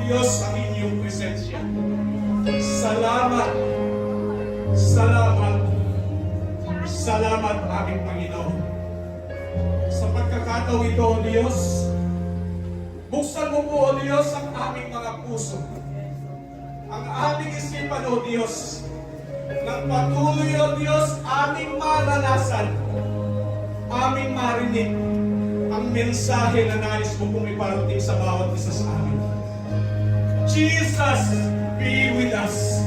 Diyos ang inyong presensya. Salamat, salamat, salamat aming Panginoon. Sa pagkakataon ito, O Diyos, buksan mo po, O Diyos, ang aming mga puso, ang aming isipan, O Diyos, nang patuloy, O Diyos, aming maranasan, aming marinig ang mensahe na nais mo pong iparating sa bawat isa sa amin. Jesus, be with us.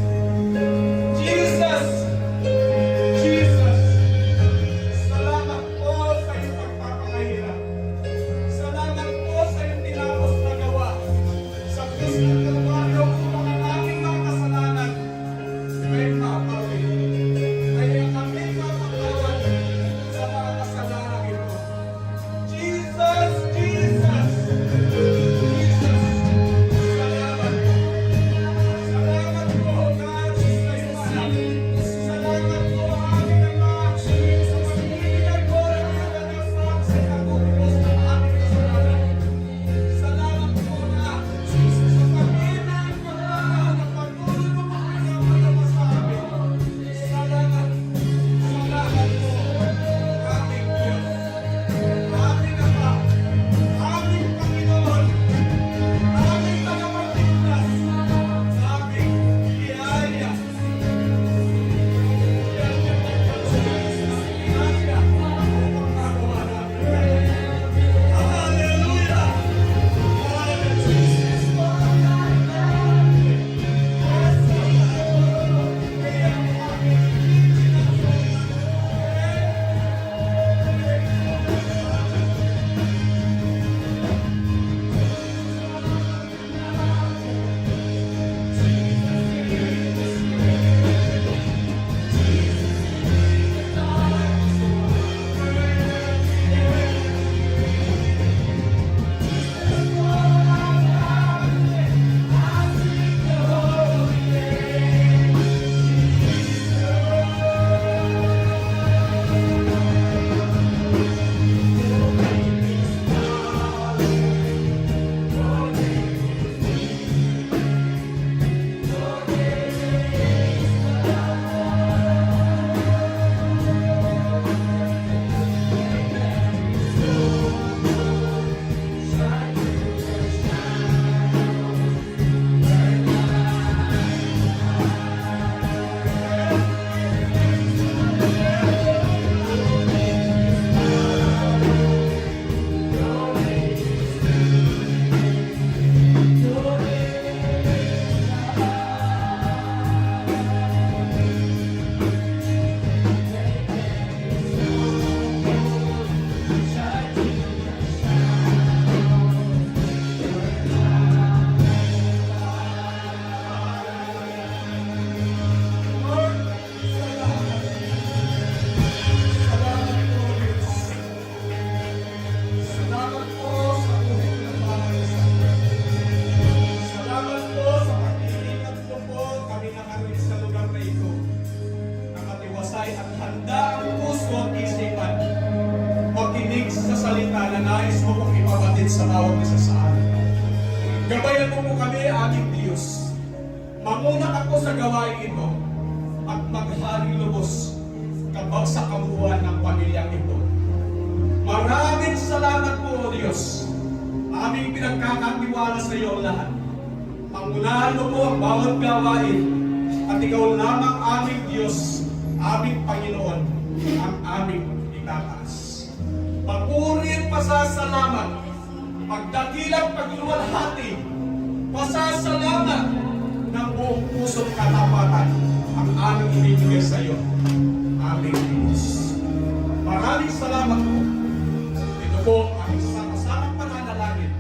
Jesus, Jesus, salamat po sa iyong pagpapakahirap. Salamat po sa iyong tinapos na gawa sa krus ng Kalbaryo upang ang aming mga kasalanan ay maapawin. Kaya kami mapatawad sa mga kasalanan ito. Jesus, Jesus, Jesus, salamat. Salamat po, God, sa iyong anak. Salamat po, aming Ama, sa pagbibigay po ng iyong anak sa pagtutubos ng aming kasalanan. Salamat po na sa pag-ibig mo na patuloy mo po pinapagawa sa amin. Salamat, salamat po, aming Diyos, aming Ama, aming Panginoon, aming tagapagligtas, aming biyaya. Hallelujah! Lord, salamat. Salamat po, Diyos. Salamat po sa buhay ng bawat isa. Salamat po sa pag-iingat mo po kami nakarinig sa lugar na ito. Nakatiwasay at handa ang puso at isipan. Makinig sa salita na nais mo pong ipabatid sa bawat isa sa amin. Gabayan mo po kami, aming Diyos. Mamunak ako sa gawain ito at maghari lubos sa kabuuan ng pamilyang ito. Maraming salamat po, O Diyos. Aming pinagkakatiwala sa iyo lahat. Pangunahan mo po ang bawat gawain at ikaw lamang aming Diyos, aming Panginoon, ang aming itataas. Papuri at pasasalamat, pagdakilang pagluluwalhati, pasasalamat ng buong puso't katapatan ang aming ibibigay sa iyo, aming Diyos. Maraming salamat po. Ito po ang sama-samang pananalangin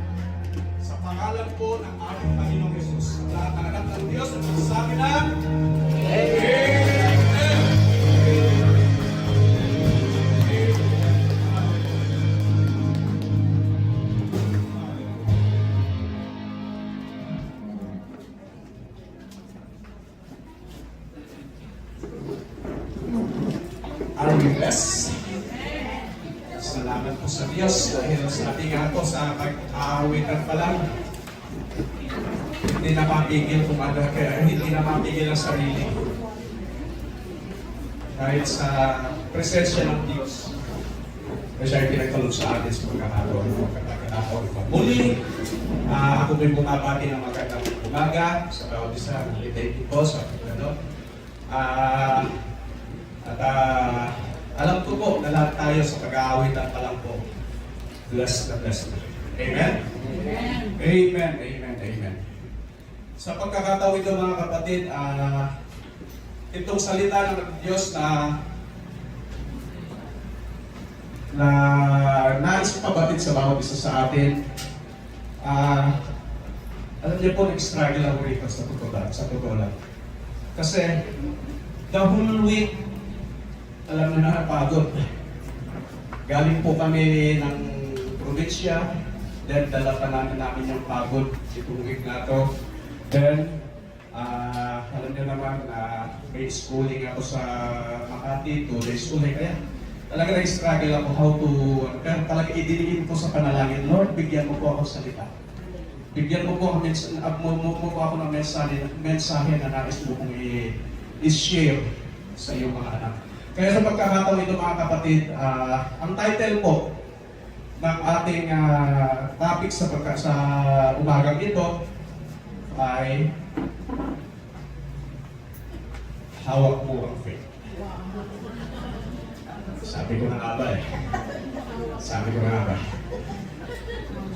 sa pangalan po ng aming Panginoong Yesus. Lahat ng anak ng Diyos at magsasabi ng Amen. Are we blessed? Salamat po sa Diyos dahil sa ating ako sa pag-aawitan pa lang. Hindi na mapigil kung ano, kaya hindi na mapigil ang sarili. Kahit sa presensya ng Diyos, na siya ay pinagkalog sa atin sa pagkakataon ng pagkakataon. Muli, ako po'y bumabati ng magandang umaga sa bawat isa. Thank you po sa pagkakataon. Alam ko po na lahat tayo sa pag-aawitan pa lang po. Blessed na blessed. Amen? Amen. Amen. Amen. Amen. Sa pagkakataon ito mga kapatid, itong salita ng Diyos na nais pabatid sa bawat isa sa atin. Alam niyo po, nag-struggle ako rito sa totoo lang. Kasi, the whole week, alam niyo na, pagod. Galing po kami ng probinsya, then dala pa namin yung pagod itong week na to. Then, alam niyo naman na may schooling ako sa Makati, 2 days ulit. Kaya talaga nag-struggle ako how to, pero talaga idilingin ko sa panalangin, Lord, bigyan mo po ako salita. Bigyan mo po ako ng mensahe na nais mo kong i-share sa iyong mga anak. Kaya sa pagkakataon ito mga kapatid, ang title po ng ating topic sa umagang ito ay hawak mo ang faith. Sabi ko na nga ba eh.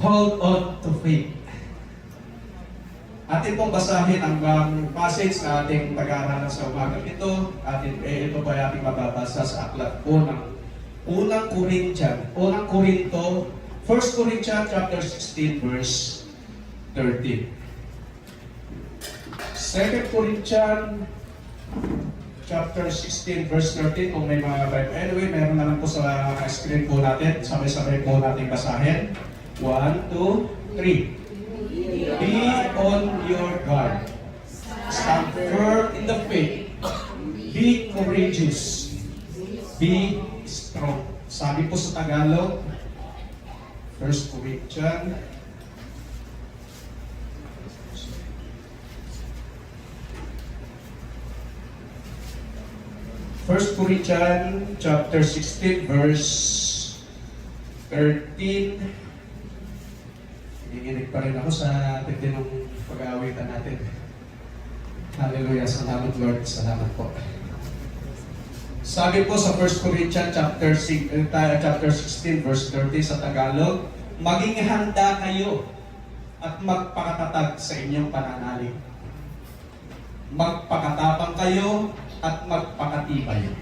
Hold on to faith. Atin pong basahin ang passage na ating pag-aaralan sa umagang ito. Ito po ay ating mababasa sa aklat po ng Unang Korinto, 1 Corinthians chapter 16 verse 13. 2 Corinthians chapter 16 verse 13, kung may mga Bible. Anyway, meron na lang po sa screen po natin. Sabay-sabay po natin basahin. 1, 2, 3. Be on your guard. Stand firm in the faith. Be courageous. Be strong. Sabi po sa Tagalog, 1 Corinthians 1 Corinthians chapter 16 verse 13. Nanginginig pa rin ako sa tindi ng pag-aawitan natin. Hallelujah. Salamat Lord. Salamat po. Sabi po sa 1 Corinthians chapter 16 verse 30 sa Tagalog, maging handa kayo at magpakatatag sa inyong pananalig. Magpakatapang kayo at magpakatibay.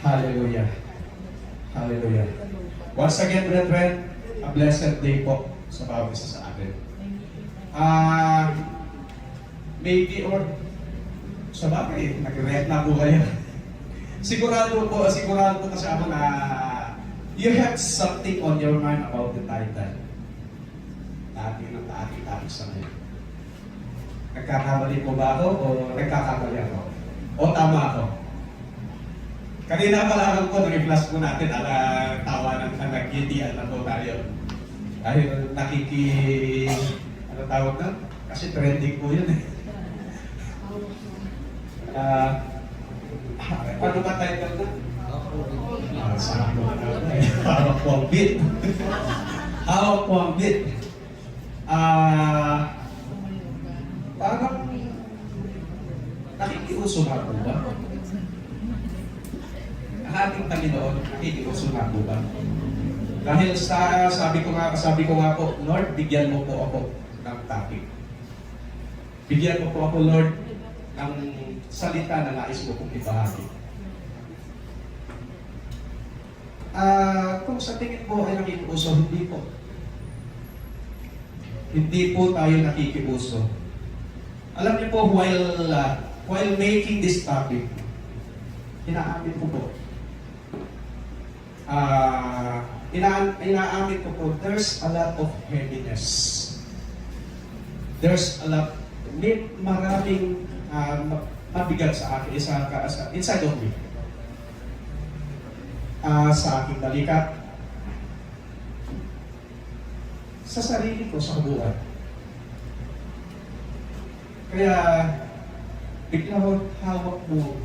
Hallelujah. Hallelujah. Once again, brethren, a blessed day po sa bawat isa sa atin. Maybe or sa bagay, nag-react na po kayo. Sigurado po kasi ako na you have something on your mind about the title. Ating topic sa ngayon. Nagkakamali po ba ako o nagkakamali ako? O tama ako? Kanina pala lang po, nag-flash po natin tawanan na nag-GTL na po tayo. Dahil ano tawag na? Kasi trending po yun eh. Ano ba title na? Sabi ko na eh. Hawak po ang beat. Hawak po ang beat. Parang nakikiuso nga po ba? Ang ating Panginoon, nakikiuso nga po ba? Dahil sabi ko nga po, Lord, bigyan mo po ako ng topic. Bigyan mo po ako, Lord, ng salita na nais mo kong ibahagi. Kung sa tingin po ay nakikiuso, hindi po. Hindi po tayo nakikiuso. Alam niyo po, while making this topic, inaamin ko po. Inaamin ko po, there's a lot of heaviness. There's a lot, maraming mabigat sa akin, inside of me. Sa aking balikat, sa sarili ko, sa buwan. Kaya, bigla ko hawak mo.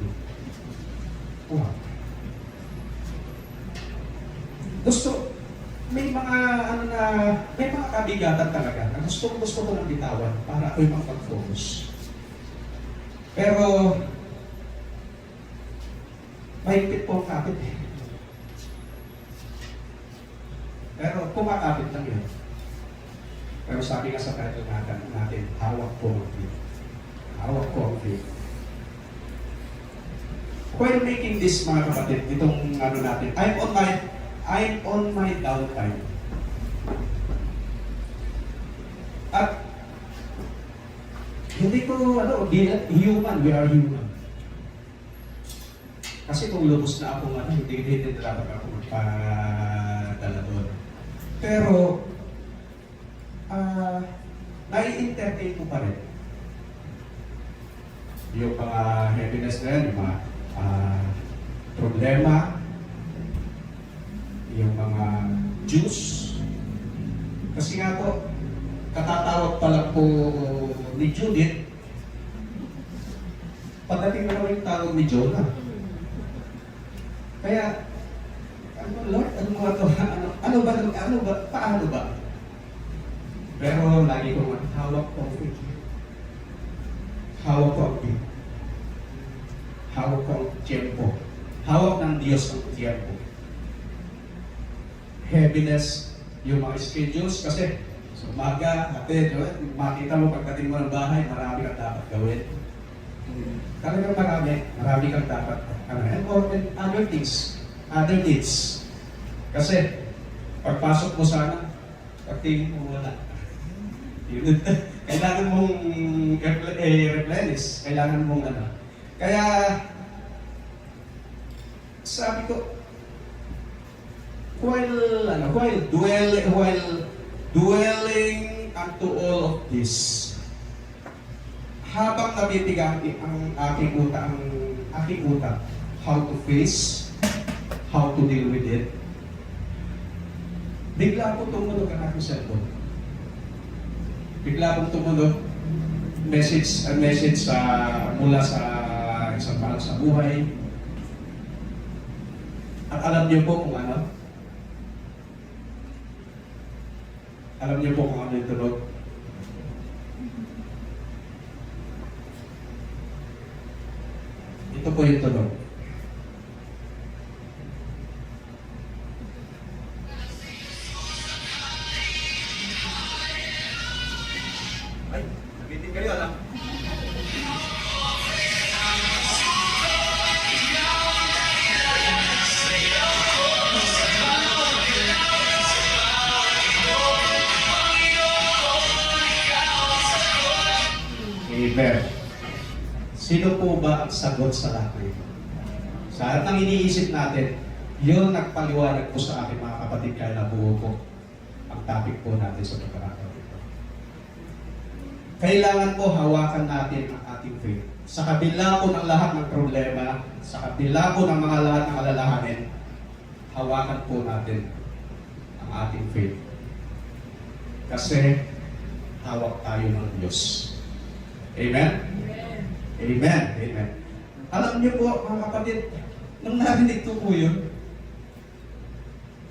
Wow. Gusto, may mga may mga kabigatan talaga na gusto ko ng bitawan para ako'y makapag-focus. Pero, mahigpit po ang kapit eh. Pero kumakapit lang yun. Pero sabi nga sa title natin, hawak po ang faith. Hawak po ang faith. While making this, mga kapatid, itong natin, I'm on my downtime. At hindi ko, human, we are human. Kasi kung lubos na ako, hindi dapat ako magpadala doon. Pero, nai-entertain ko pa rin. Yung mga heaviness na yan, yung mga problema, yung mga juice. Kasi nga po, katatawag pa lang po ni Judith, pagdating na naman yung tawag ni Jonah. Kaya, Lord, ano ba, paano ba? Pero lagi ko hawak ko ang faith. Hawak ko ang faith. Hawak ko ang tiempo. Hawak ng Diyos ang tiempo. Heaviness, yung mga schedules, kasi sa umaga, makita mo pagdating mo ng bahay, marami kang dapat gawin. Talagang marami kang dapat, and other things, other needs. Kasi, pagpasok mo sana, pagtingin mo wala. Kailangan mong replenish, kailangan mong Kaya, sabi ko, while dwelling unto all of this, habang nabibigang ang aking utak, how to face, how to deal with it, bigla po tumunog ang aking cellphone. Bigla po tumunog message mula sa isang mahal sa buhay. At alam niyo po kung ano? Alam niyo po kung ano yung tunog? Ito po yung tunog. Ay, nabitin kayo, alam? Amen. Sino po ba ang sagot sa lahat ng ito? Sa lahat ng iniisip natin, yun nagpaliwanag po sa akin mga kapatid kaya nabuo po ang topic po natin sa pagkakataon ito. Kailangan po hawakan natin ang ating faith. Sa kabila po ng lahat ng problema, sa kabila po ng mga lahat ng alalahanin, hawakan po natin ang ating faith. Kasi hawak tayo ng Diyos. Amen? Amen. Amen. Alam niyo po, mga kapatid, nung narinig ko po yun,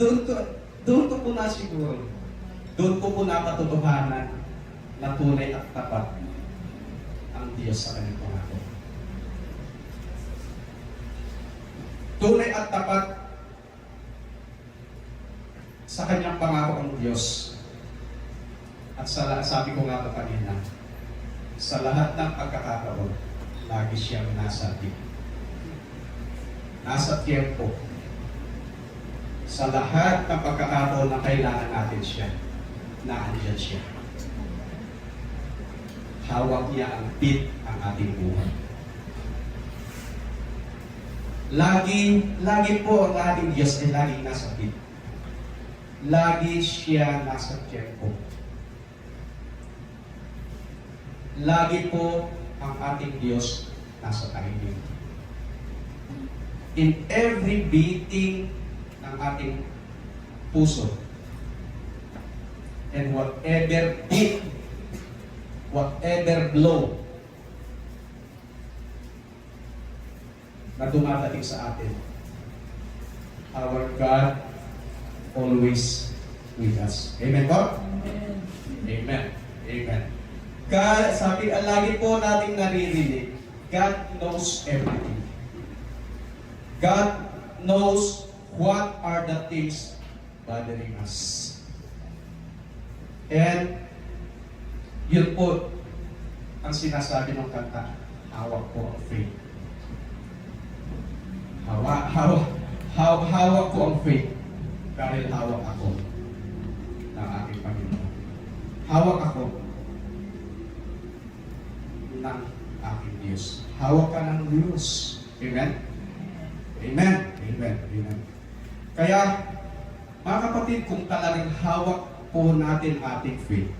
doon ko po nasiguro, doon ko po napatutuhanan na tunay at tapat ang Diyos sa kanyang pangako. Tunay at tapat sa kanyang pangako ang Diyos. At sabi ko nga po kanina, sa lahat ng pagkakataon, lagi siyang nasa tip. Nasa tiempo. Sa lahat ng pagkakataon na kailangan natin siya, naandyan siya. Hawak niya ang bit ang ating buhay. Lagi po ang ating Diyos ay laging nasa bit. Lagi siya nasa tiempo. Lagi po ang ating Diyos nasa timing. In every beating ng ating puso, and whatever beat, whatever blow na dumadating sa atin. Our God always with us. Amen po? Amen. Amen. God, sabi, lagi po nating naririnig, God knows everything. God knows what are the things bothering us. And yun po ang sinasabi ng kanta, hawak po ang faith. Hawak ko ang faith dahil hawak ako ng aking Panginoon. Hawak ako ng aking Diyos. Hawak ka ng Diyos. Amen? Amen? Amen? Amen. Kaya, mga kapatid, kung talagang hawak po natin ating faith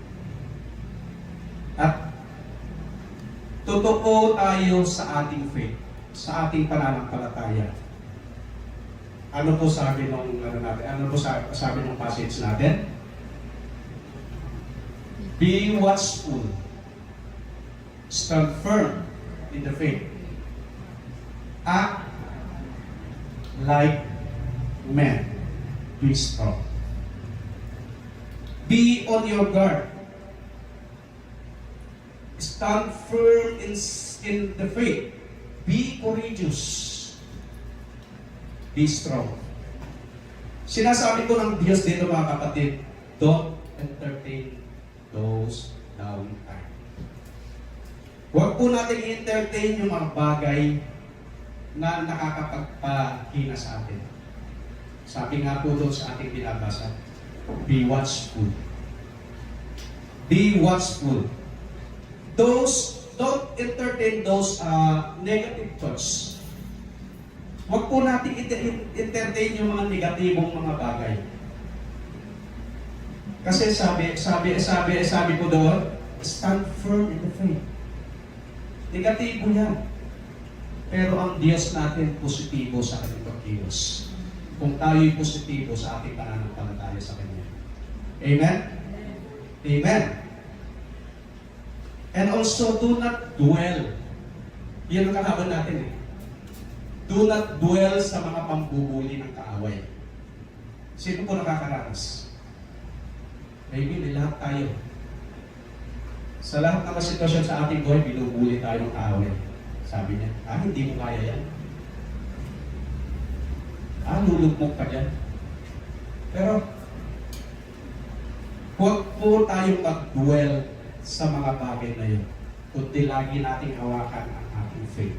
at totoo tayo sa ating faith, sa ating pananampalataya. Ano po sabi nung natin? Ano po sabi ng passage natin? Be watchful. Stand firm in the faith. Act like men. Be strong. Be on your guard. Stand firm in the faith. Be courageous. Be strong. Sinasabi ko ng Diyos dito mga kapatid, don't entertain those down time. Huwag po natin i-entertain yung mga bagay na nakakapagpahina sa atin. Sabi nga po doon sa ating binabasa, be watchful. Be watchful. Don't entertain those negative thoughts. Huwag po natin entertain yung mga negatibong mga bagay. Kasi sabi ko doon, stand firm in the faith. Negatibo yan. Pero ang Diyos natin positibo sa kanyang pagkilos. Kung tayo'y positibo sa ating pananampalataya sa Kanya. Amen? Amen. And also, do not dwell. Yan ang kalaban natin eh. Do not dwell sa mga pambubuli ng kaaway. Sino po nakakaranas? Maybe, lahat tayo. Sa lahat ng sitwasyon sa ating buhay, binubuli tayo ng kaaway. Sabi niya, hindi mo kaya yan. Lulugmok ka dyan. Pero, huwag po tayong mag-dwell sa mga bagay na yun, kundi lagi nating hawakan ang ating faith.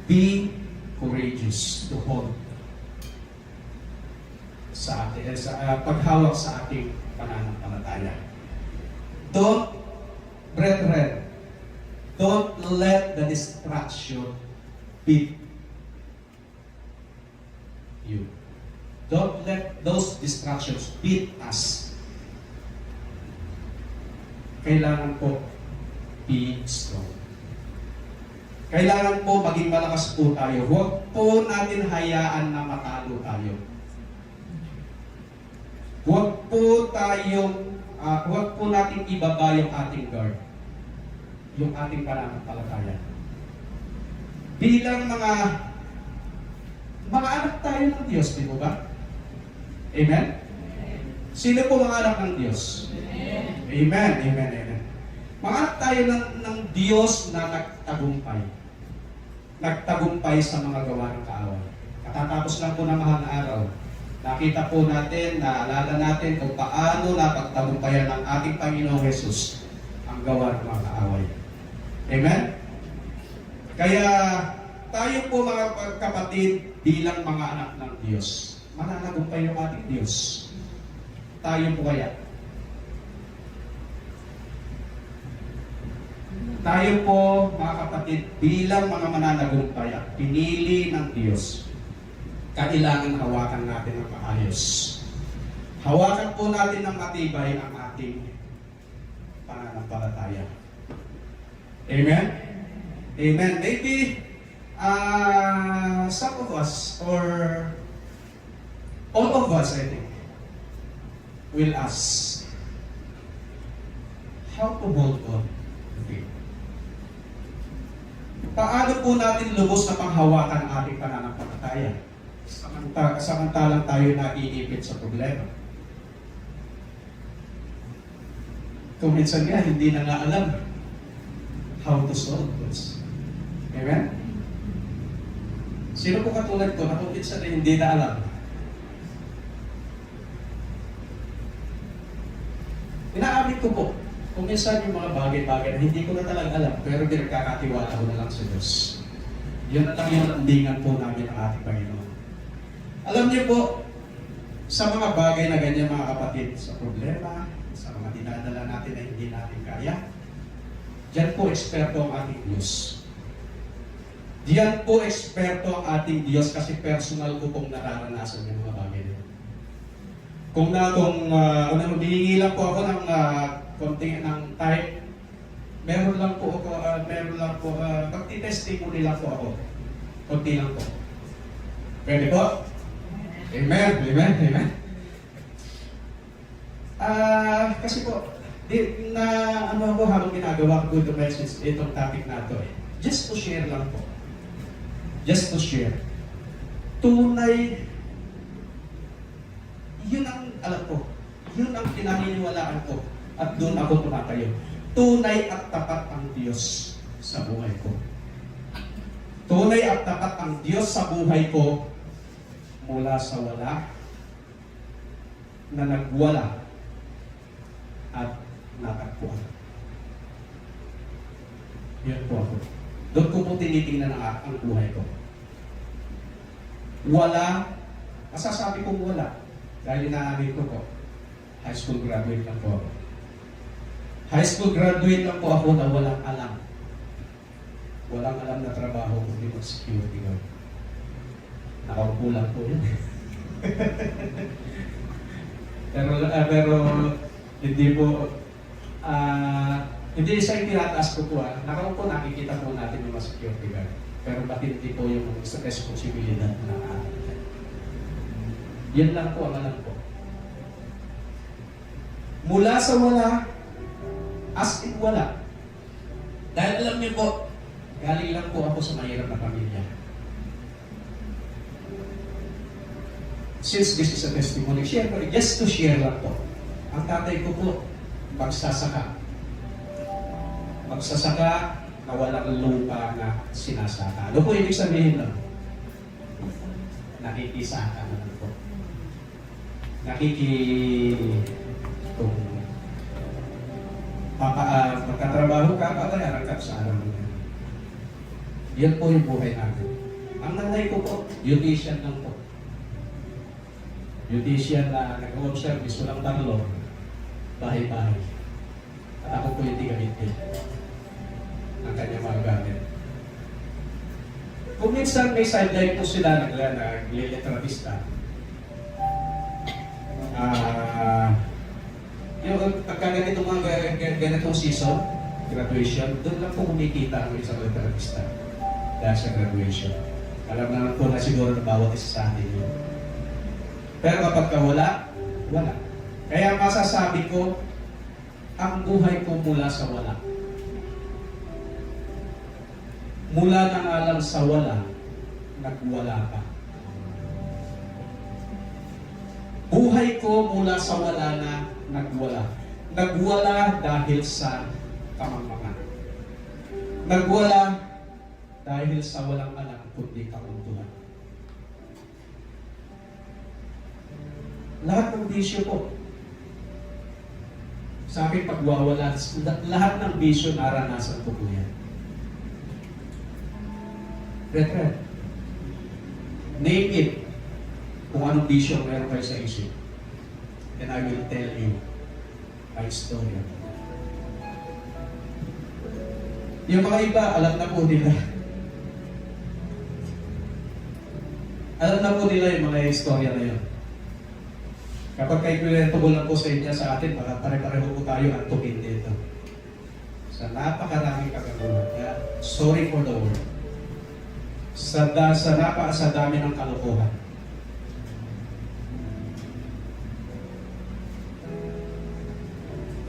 Be courageous to hold sa ating, paghawak sa ating pananampalataya. Brethren, don't let the distraction beat you. Don't let those distractions beat us. Kailangan po be strong. Kailangan po maging malakas po tayo. Huwag po natin hayaan na matalo tayo. Huwag po natin ibaba yung ating guard. Yung ating pananampalataya. Bilang mga anak tayo ng Diyos, di ba? Amen? Sino po mga anak ng Diyos? Amen. Amen. Amen. Mga anak tayo ng Diyos na nagtagumpay. Nagtagumpay sa mga gawa ng kaaway. Katatapos lang po ng mahal na araw. Nakita po natin, naalala natin kung paano napagtagumpayan ng ating Panginoong Jesus ang gawa ng mga kaaway. Amen? Kaya tayo po mga kapatid bilang mga anak ng Diyos, mananagumpay yung ating Diyos. Tayo po kaya. Tayo po, mga kapatid, bilang mga mananagumpay at pinili ng Diyos, kailangan hawakan natin ng maayos. Hawakan po natin ng matibay ang ating pananampalataya. Amen? Amen. Maybe, some of us, or all of us, I think, will ask, how to hold on to faith? Paano po natin lubos na panghawakan ang ating pananampalataya? Samantalang tayo naiipit sa problema. Kung minsan nga, hindi na nga alam how to solve this. Amen? Sino po katulad ko na kung minsan na hindi na alam? Inaamin ko po, kung minsan yung mga bagay-bagay na hindi ko na talaga alam, pero pinagkakatiwala ko na lang sa Diyos. Yun na lang yung landingan po namin ng ating Panginoon. Alam niyo po, sa mga bagay na ganyan mga kapatid, sa problema, sa mga dinadala natin na hindi natin kaya, diyan po eksperto ang ating Diyos. Diyan po eksperto ang ating Diyos kasi personal ko pong nararanasan yung mga bagay na yun. Kung humihingi lang po ako ng konting ng time, meron lang po magti-testimony lang po ako. Konti lang po. Pwede po? Amen, amen, amen. Kasi po, habang ginagawa ko ito message, itong topic na ito just to share lang po. Just to share. Tunay, yun ang alam ko. Yun ang pinaniniwalaan ko. At doon ako tumatayo. Tunay at tapat ang Diyos sa buhay ko. Tunay at tapat ang Diyos sa buhay ko mula sa wala na nagwala at natagpuan. Yun po ako. Doon ko po tinitingnan ang buhay ko. Wala, masasabi kong wala. Dahil inaamin ko po, high school graduate lang po ako. High school graduate lang po ako na walang alam. Walang alam na trabaho kundi mag-security guard. Nakaupo lang po yun. pero hindi po, hindi isa yung tinataas ko po. Nakaupo, nakikita po natin yung mga security guard. Pero bakit hindi po yung responsibilidad na atin. Yan lang po ang alam ko. Mula sa wala, as in wala. Dahil alam niyo po, galing lang po ako sa mahirap na pamilya. Since this is a testimony, syempre, just to share lang po. Ang tatay ko po, magsasaka. Magsasaka na walang lupa na sinasaka. Ano po ibig sabihin nun? Nakikisaka naman po. Kung magkatrabaho ka, patayaran ka sa alam mo. Yan po yung buhay natin. Ang nanay ko po, beautician lang po. Beautician na nag-home service, walang parlor, bahay-bahay. At ako po yung tigamit-git ng kanyang mga gamit. Kung minsan may sideline po sila nagliliterapista, yung pagka ganitong season, graduation, doon lang po kumikita ang isang terapista dahil sa graduation. Alam naman po na siguro na bawat isa sa atin yun. Pero kapag wala, wala. Kaya masasabi ko, ang buhay ko mula sa wala. Mula na nga lang sa wala, nagwala pa. Buhay ko mula sa wala na nagwala. Nagwala dahil sa kamangmangan. Nagwala dahil sa walang alam kundi kauntuhan. Lahat ng bisyo po. Sa akin pagwawala, lahat ng bisyo naranasan ko po yan. Brethren, name it kung anong bisyo meron kayo sa isip. And I will tell you my story. Yung mga iba, alam na po nila. Alam na po nila yung mga istorya na yun. Kapag kayo pinatubol lang po sa inyo sa atin, baka pare-pareho po tayo antukin dito. Sa napakaraming kagagawa. Yeah. Sorry for the word. Sa dami ng kalokohan.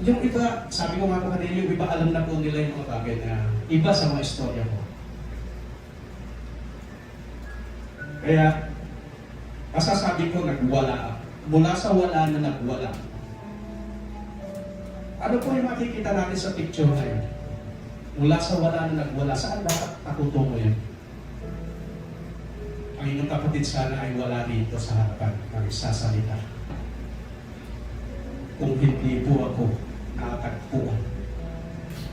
Yung iba, sabi ko nga po kanina, yung iba alam na po nila yung mga bagay na iba sa mga istorya ko. Kaya, masasabi ko nagwala. Mula sa wala na nagwala. Ano po yung makikita natin sa picture na yun? Mula sa wala na nagwala, saan dapat natutungo yun? Ang inyong kapatid sana ay wala dito sa harapan ng sasalita. Kung hindi po ako nakatagpuan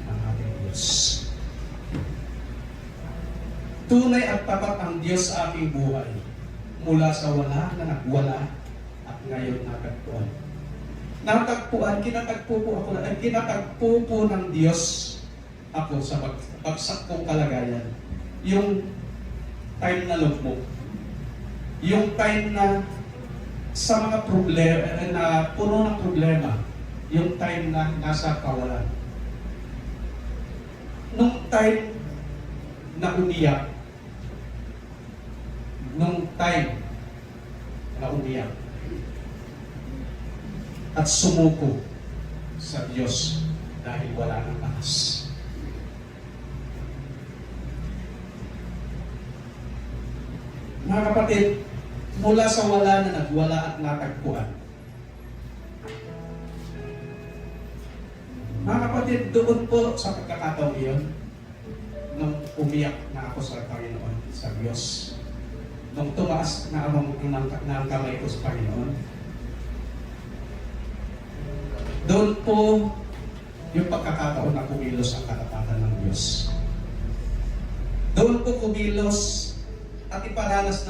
ng ating Diyos. Tunay at tapat ang Diyos sa aking buhay. Mula sa wala na nagwala at ngayon natagpuan. Natagpuan, kinatagpo po ng Diyos ako sa bagsak kong kalagayan. Yung time na lugmok. Yung time na sa mga problema, na puno ng problema. Yung time na nasa kawalan. Nung time na umiyak. Nung time na umiyak. At sumuko sa Diyos dahil wala ng lakas. Mga kapatid, mula sa wala na nagwala at natagpuan. Mga kapatid, doon po sa pagkakataon iyon, nung umiyak na ako sa Panginoon, sa Diyos, nung tumaas na ang kamay ko sa Panginoon, doon po yung pagkakataon na kumilos ang katapatan ng Diyos. Doon po kumilos at ipinaranas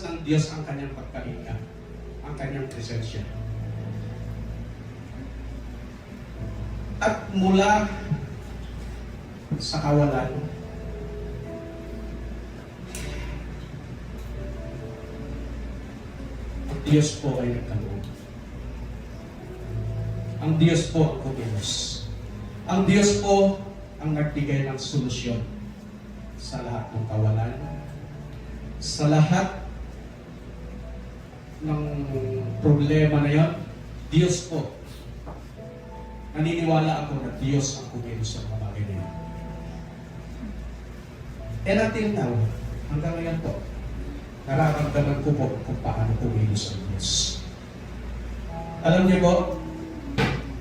ng Diyos ang kanyang pagkalinga, ang kanyang presensya. At mula sa kawalan, ang Diyos po ay nagkaloob. Ang Diyos po ang kumilos. Ang Diyos po ang nagbigay ng solusyon sa lahat ng kawalan, sa lahat ng problema na yon. Diyos po. Naniniwala ako na Diyos ang kumilos sa mga bagay na yun. And until now, hanggang ngayon po, nararamdaman ko po kung paano kumilos ang Diyos. Alam niyo po,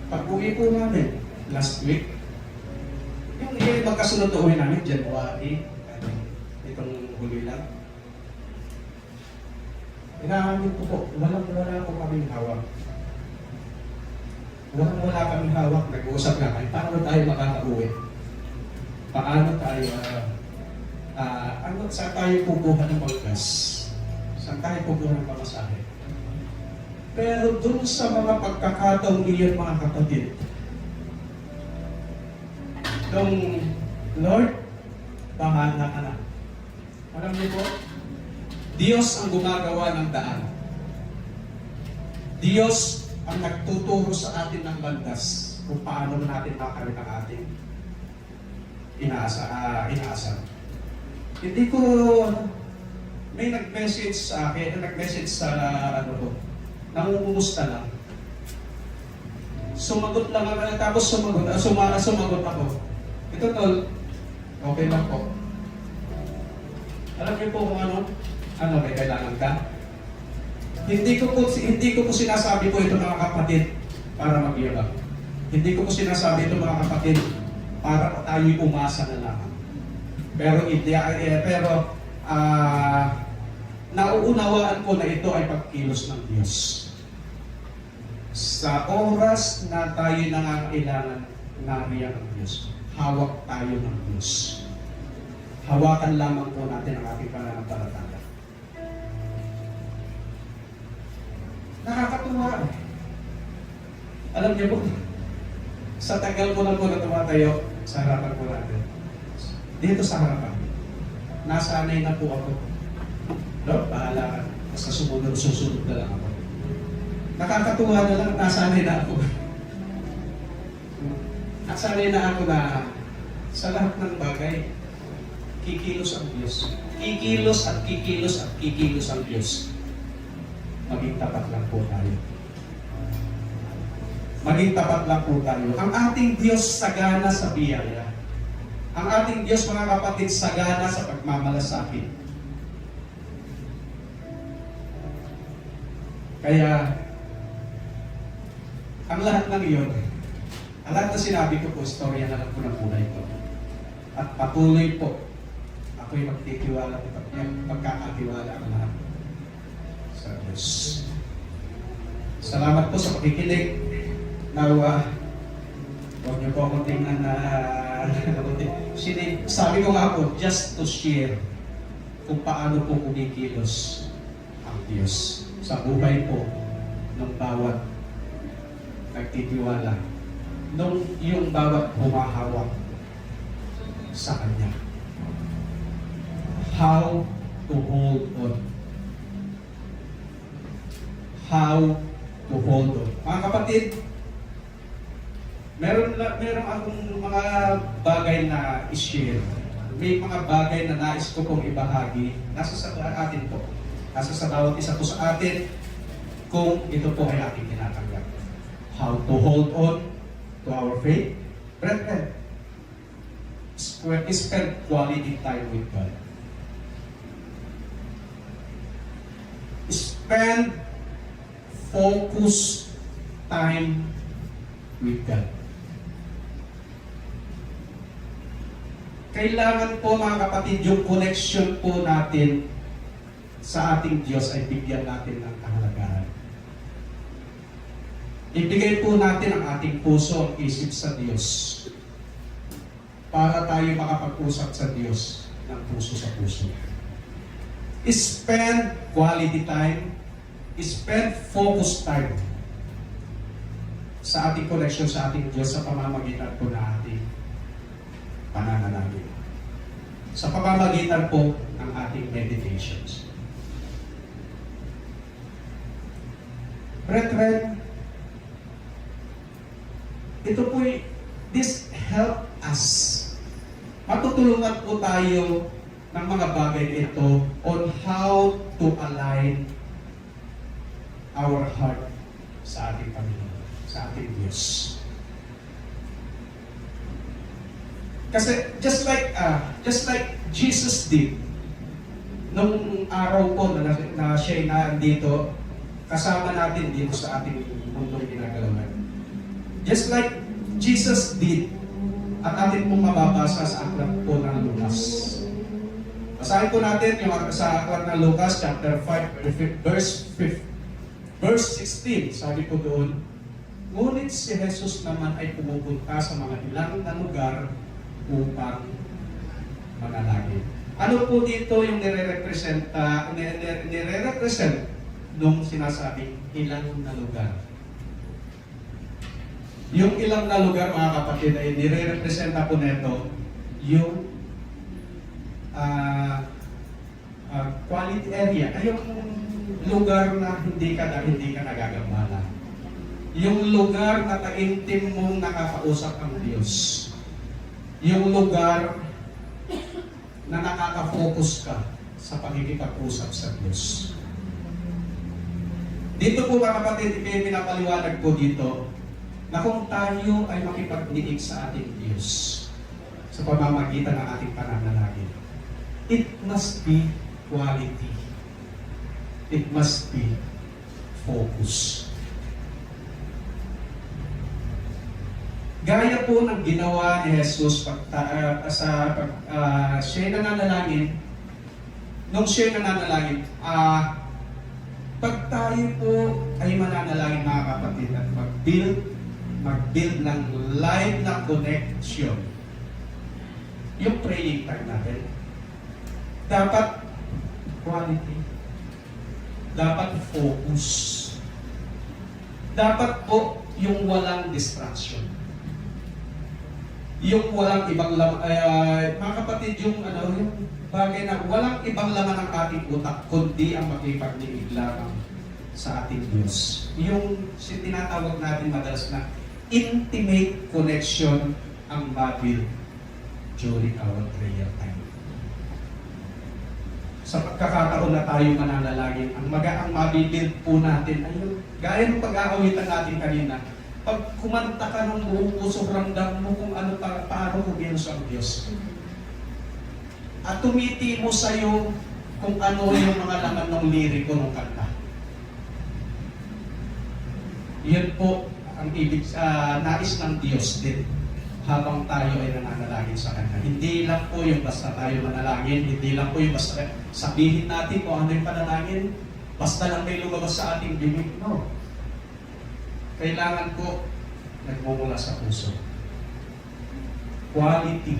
pag-uwi po namin last week, yung magkasunod na uwi namin, January, itong huli lang, inaamit ko po, walang-wala po kaming hawak. Walang-wala kaming hawak, nag-uusap na kayo, paano tayo makaka-uwi? Paano tayo, saan tayo kukuha ng pagkas? Saan tayo kukuha ng pamasahe? Pero dun sa mga pagkakataong iyon, mga kapatid, nung Lord, bahala ka na. Alam niyo po, Diyos ang gumagawa ng daan. Diyos ang nagtuturo sa atin ng landas kung paano natin makamit ang ating inaasam. Hindi ko, may nag-message sa akin, nangungumusta lang. Sumagot lang ako, tapos sumagot ako. Ito tol, okay lang po. Alam niyo po kung ano may kailangan ka? Hindi ko po sinasabi po ito mga kapatid para magyabang. Hindi ko po sinasabi ito mga kapatid para tayo'y umasa na lang. Pero nauunawaan ko na ito ay pagkilos ng Diyos. Sa oras na tayo nangangailangan, nariyan ang Diyos. Hawak tayo ng Diyos. Hawakan lamang po natin ang ating pananampalataya. Nakakatuwa. Alam niyo po, sa tagal mo lang po na tumatayo sa harapan po natin. Dito sa harapan, nasanay na po ako. Lord, bahala ka. Basta susunod na lang ako. Nakakatuwa na lang, nasanay na ako. Nasanay na ako na sa lahat ng bagay, kikilos ang Diyos. Kikilos at kikilos at kikilos ang Diyos. Maging tapat lang po tayo. Maging tapat lang po tayo. Ang ating Diyos sagana sa biyaya. Ang ating Diyos, mga kapatid, sagana sa pagmamalasakit. Kaya, ang lahat ng iyon, ang lahat na sinabi ko po, istorya na lang po ng buhay ko. At patuloy po, ako'y magtitiwala at magkakatiwala ang lahat sa Diyos. Salamat po sa pakikinig. Nawa, huwag niyo po akong tingnan na sabi ko nga po, just to share kung paano po kumikilos ang Diyos sa buhay po ng bawat nagtitiwala, nung yung bawat humahawak sa Kanya. How to hold on. How to hold on. Mga kapatid, meron akong mga bagay na i-share. May mga bagay na nais ko pong ibahagi. Nasa sa atin po. Nasa sa bawat isa po sa atin kung ito po ay ating tinatanggap. How to hold on to our faith. Brethren, spend quality time with God. Spend focus time with God. Kailangan po mga kapatid, yung connection po natin sa ating Diyos ay bigyan natin ng kahalagahan. Ibigay po natin ang ating puso, ang isip sa Diyos para tayo makapag-usap sa Diyos ng puso sa puso. Spend quality time, spend focus time sa ating connection sa ating Diyos sa pamamagitan po na ating pananalangin. Sa pamamagitan po ng ating meditations. Brethren, ito po this help us. Matutulungan po tayo ng mga bagay ito on how to align our heart sa ating Panginoon, sa ating Diyos. Kasi just like Jesus did nung araw po na siya nandito, kasama natin dito sa ating mundong ginagalawan. Just like Jesus did, at atin pong mababasa sa aklat po ng Lucas. Basahin po natin yung sa aklat ng Lucas, chapter 5, verse 16. Sabi po doon, ngunit si Jesus naman ay pumupunta sa mga ilang na lugar upang manalangin. Ano po dito yung nire-represent nung sinasabing ilang na lugar? Yung ilang na lugar, mga kapatid, ay nire-representa po nito yung quality area, ay yung lugar na hindi ka nagagambala. Yung lugar na taimtim mong nakakausap ang Diyos. Yung lugar na nakaka-focus ka sa pagkikipag-usap sa Diyos. Dito po mga kapatid, pinapaliwanag po dito na kung tayo ay makipagdinig sa ating Diyos sa pamamagitan ng ating pananalangin, it must be quality. It must be focus. Gaya po ng ginawa ni Jesus siya nananalangin, nung siya nananalangin, pag tayo po ay mananalangin mga kapatid at mag-build ng live na connection, yung praying time natin, dapat quality, dapat focus, dapat po yung walang distraction. Yung walang ibang laman, mga kapatid, yung bagay na walang ibang laman ng ating utak, kundi ang makipagdinig lamang sa ating Diyos. Yung tinatawag natin madalas na intimate connection ang mabuild during our prayer time. Sa pagkakataon na tayo mananalangin, ang mabibuild po natin ay yung gaya ng pag-aawitan natin kanina. Pag kumanta ka ng buong puso, ramdam mo kung paano kumilos ang Diyos. At tumiti mo sa'yo kung ano yung mga laman ng liriko ng kanta. Yun po ang nais ng Diyos din habang tayo ay nananalangin sa Kanya. Hindi lang po yung basta tayo manalangin, hindi lang po yung basta sabihin natin kung ano yung panalangin, basta lang may lumabas sa ating bibig. No. Kailangan po nagmumula sa puso. Quality,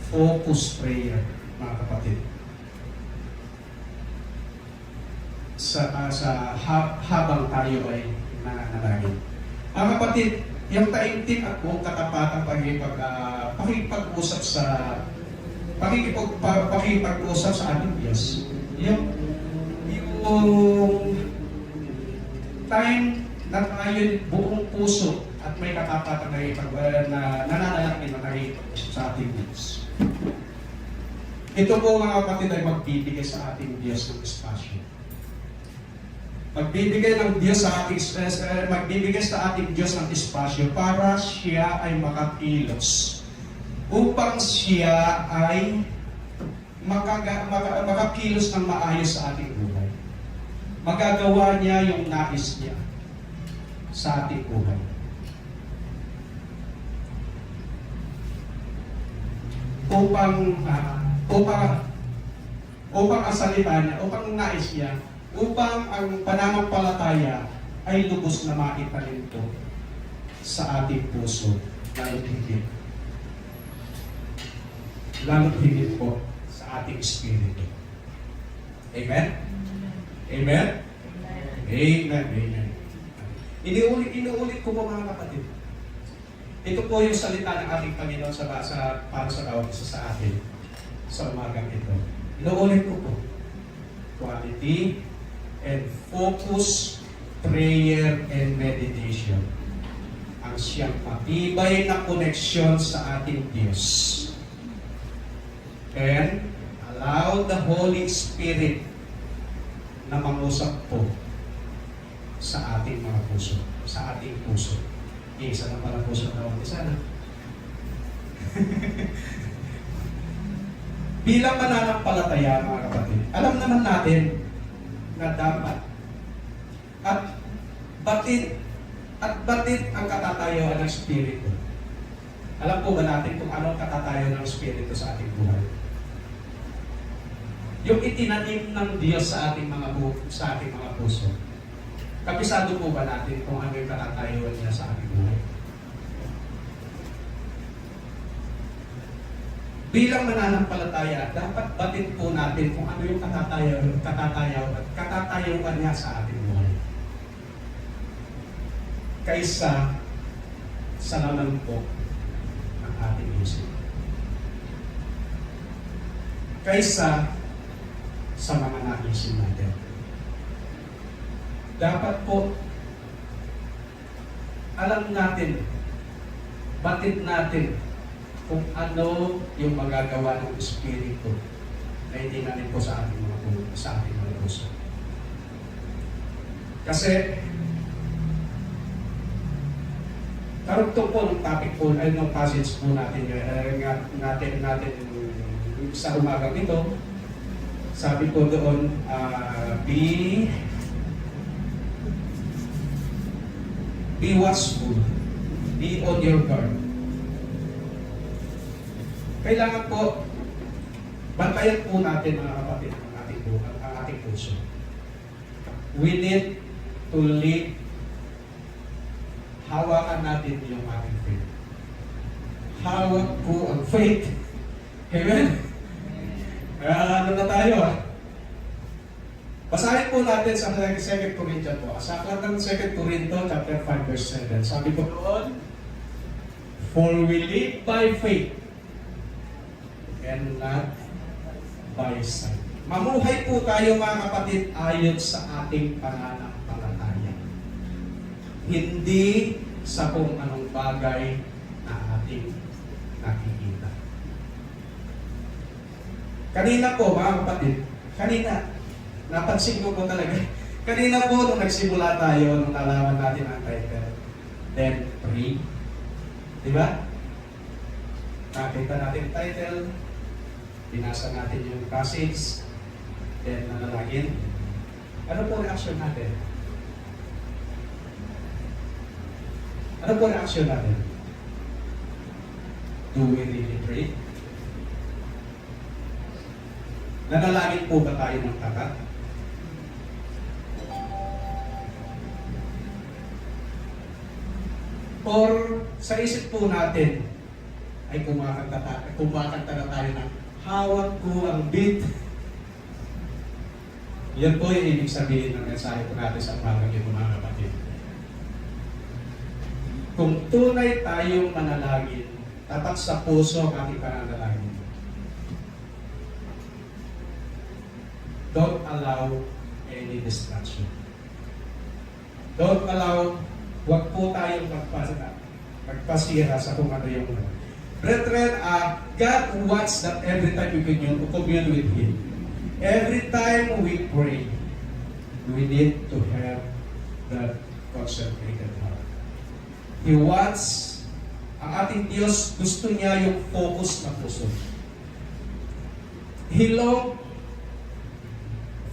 focus prayer, mga kapatid. Habang tayo ay nananalangin. Mga kapatid, yung taimtim at buong katapatan pakikipag-usap sa ating Diyos. Yung time na tayo buong puso at may katapatan na nananalangin na nakikipag-usap sa ating Diyos. Ito po mga kapatid ay magbibigay sa ating Diyos ng espasyo. Magbibigay sa ating Diyos ng espasyo para siya ay makakilos. Upang siya ay makakilos ng maayos sa ating buhay. Magagawa niya yung nais niya sa ating buhay. Upang ang salita niya, upang ang nais niya, upang ang pananampalataya ay lubos na maitanim po sa ating puso, lalo't higit po sa ating espiritu. Amen? Amen? Amen. Amen. Inuulit ko po mga kapatid. Ito po yung salita ng ating Panginoon para sa bawat isa sa atin sa umagang ito. Inuulit ko po. Quality and focus, prayer and meditation. Ang siyang matibay na koneksyon sa ating Diyos. And allow the Holy Spirit na mangusap po sa ating mga puso. Sa ating puso. Isa na pala puso na ako. Isa na. Bilang mananampalataya mga kapatid, alam naman natin na dapat at batid ang katatayuan ng Espiritu. Alam po ba natin kung anong katatayuan ng Espiritu sa ating buhay? Yung itinanim ng Diyos sa ating mga puso. Kabisado po ba natin kung ano yung katatayuan niya sa ating buhay? Bilang mananampalataya, dapat batid po natin kung ano yung katatayuan niya sa ating buhay. Kaysa sa laman po ng ating isip. Kaysa sa mga naisip natin. Dapat po alam natin, batid natin kung ano yung magagawa ng Espiritu na hindi natin po sa ating mga puso. Kasi karugtong po ng topic po, ay ng passage po natin sa umagang ito, sabi po doon, be watchful, be on your guard. Kailangan po, bantayan po natin mga kapatid ang ating puso. We need to live, hawakan natin yung ating faith. Hawak po ang faith. Amen? Ano na tayo Basahin po natin sa 2 Corinthians po. Sa aklat ng 2 Corinthians chapter 5 verse 7. Sabi po doon, for we live by faith and not by sight. Mamuhay po tayo mga kapatid ayon sa ating pananampalataya. Hindi sa kung anong bagay na ating nakikita. Kanina po mga kapatid, napansin ko po talaga. Kanina po nung nagsimula tayo, nung nalaman natin ang title, then pray. Diba? Nakita natin yung title, binasa natin yung passage, then nanalangin. Ano po reaction natin? Ano po ang action natin? Do we really pray? Nanalangin po ba tayo ng tapat? Or sa isip po natin ay kumakanta na tayo ng hawak ko ang beat. Yan po yung ibig sabihin ng mensahe po natin sa umagang ito, mga kapatid. Kung tunay tayong manalangin, tapat sa puso ang ating pananalangin, don't allow any distraction. Don't allow, wag po tayong magpasira sa kung ano yung Brethren, God wants that every time we commune with Him. Every time we pray, we need to have that concentrated heart. He wants, ang ating Diyos, gusto niya yung focus na puso. He long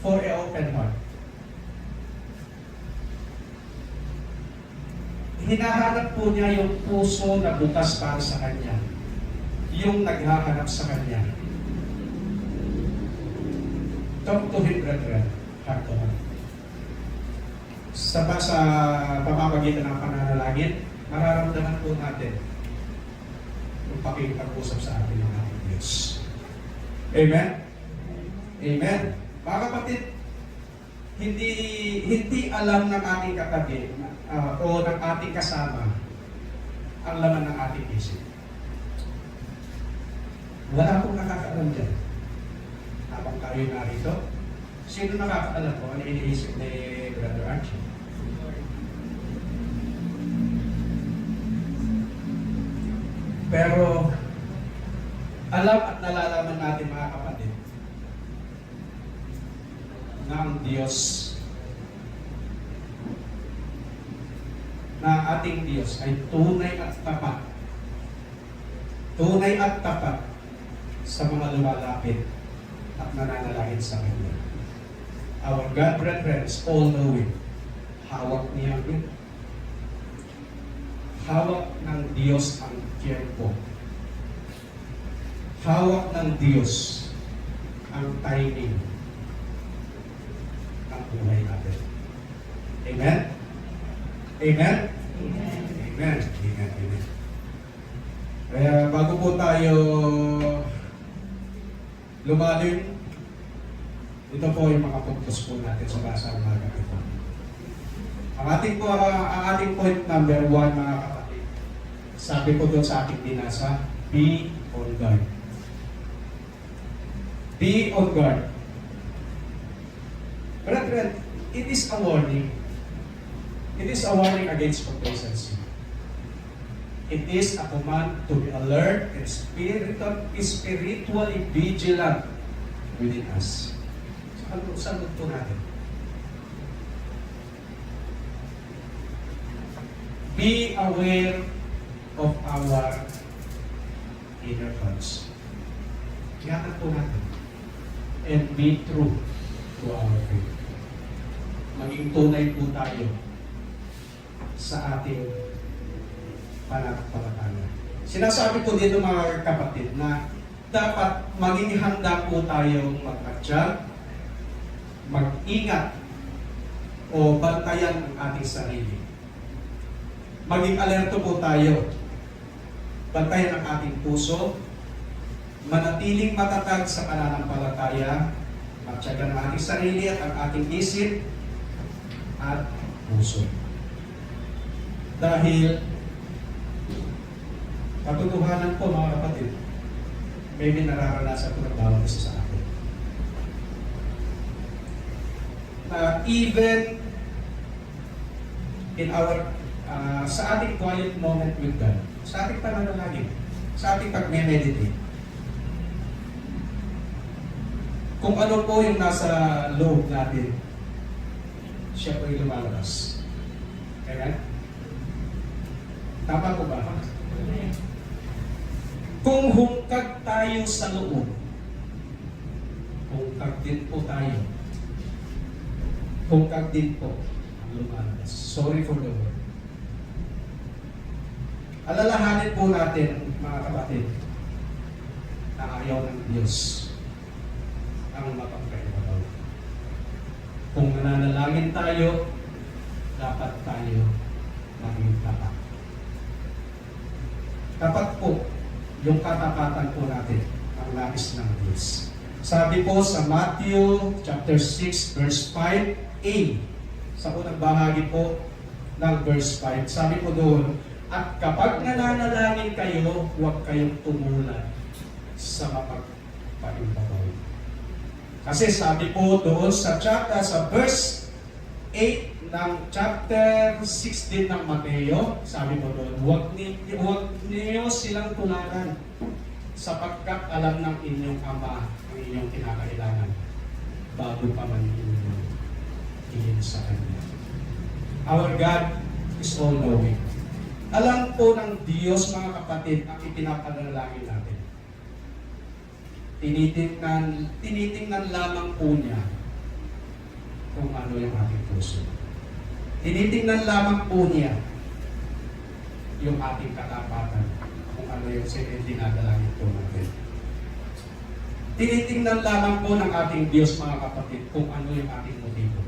for an open heart. Hinahanap po niya yung puso na bukas para sa Kanya. Yung naghahanap sa Kanya. Talk to Him, brethren. Heart to heart. Sa pamamagitan ng pananalangin, mararamdaman po natin yung pakikipag-usap sa atin ng ating Diyos. Amen? Amen. Mga kapatid, hindi alam ng ating katabi o ng ating kasama ang laman ng ating isip. Wala akong nakakaalam dyan. Habang tayo narito, sino nakakaalam ko ano iniisip ni Brother Archie? Pero alam at nalalaman natin, mga kapatid, na ang Diyos, na ating Diyos ay tunay at tapat. Tunay at tapat sa mga lumalapit at nananalangin sa Kanya. Our God, brethren, is all-knowing. Hawak niya yun. Hawak ng Diyos ang tiempo. Hawak ng Diyos ang timing ng buhay natin. Amen? Amen? Amen. Amen. Amen. Amen. Kaya bago po tayo lumalim, ito po yung mga focus po natin sa basa ng mga kapito. Ang ating point number 1, mga kapatid, sabi ko doon sa ating binasa, be on guard. Be on guard. Brethren, it is a warning. It is a warning against complacency. It is a command to be alert and spiritually vigilant within us. So, sagot po natin. Be aware of our inner thoughts. Ingatan po natin. And be true to our faith. Maging tunay po tayo sa ating pananampalataya. Sinasabi po dito, mga kapatid, na dapat maging handa po tayong magmatsyag, mag-ingat, o bantayan ang ating sarili. Maging alerto po tayo, bantayan ang ating puso, manatiling matatag sa pananampalataya, matyagan ang ating sarili at ang ating isip at puso. Dahil katotohanan po, mga kapatid, may nararanasan po ng bawat isa sa atin. Even in our sa ating quiet moment with God, sa ating pananalangin, sa ating pag-meditate, kung ano po yung nasa loob natin, siya po yung lumalabas. Kaya, tama ko ba? Kung hungkag tayo sa loob, hungkag din po tayo. Hungkag din po ang lumalabas. Sorry for the word. Alalahanin po natin, mga kapatid, na ayaw ng Diyos ang mapagkaibabaw. Kung nananalangin tayo, dapat tayo maging tapat. Tapat po yung katapatan po natin ang nais ng Diyos. Sabi po sa Matthew chapter 6 verse 5a, sa unang bahagi po ng verse 5, sabi po doon, at kapag nananalangin kayo, huwag kayong tumulan sa mapagpaimbabaw. Kasi sabi po doon sa verse 8 ng chapter 16 ng Mateo, sabi po doon, huwag niyo silang tularan sapagkat alam ng inyong Ama ang inyong kinakailangan bago pa man inyong tingin sa Kanya. Our God is all-knowing. Alam po ng Diyos, mga kapatid, ang ipinapanalangin natin. Tinitingnan lamang po niya kung ano yung ating puso. Tinitingnan lamang po niya yung ating katapatan, kung ano yung dinadalangin po natin. Tinitingnan lamang po ng ating Diyos, mga kapatid, kung ano yung ating motibo.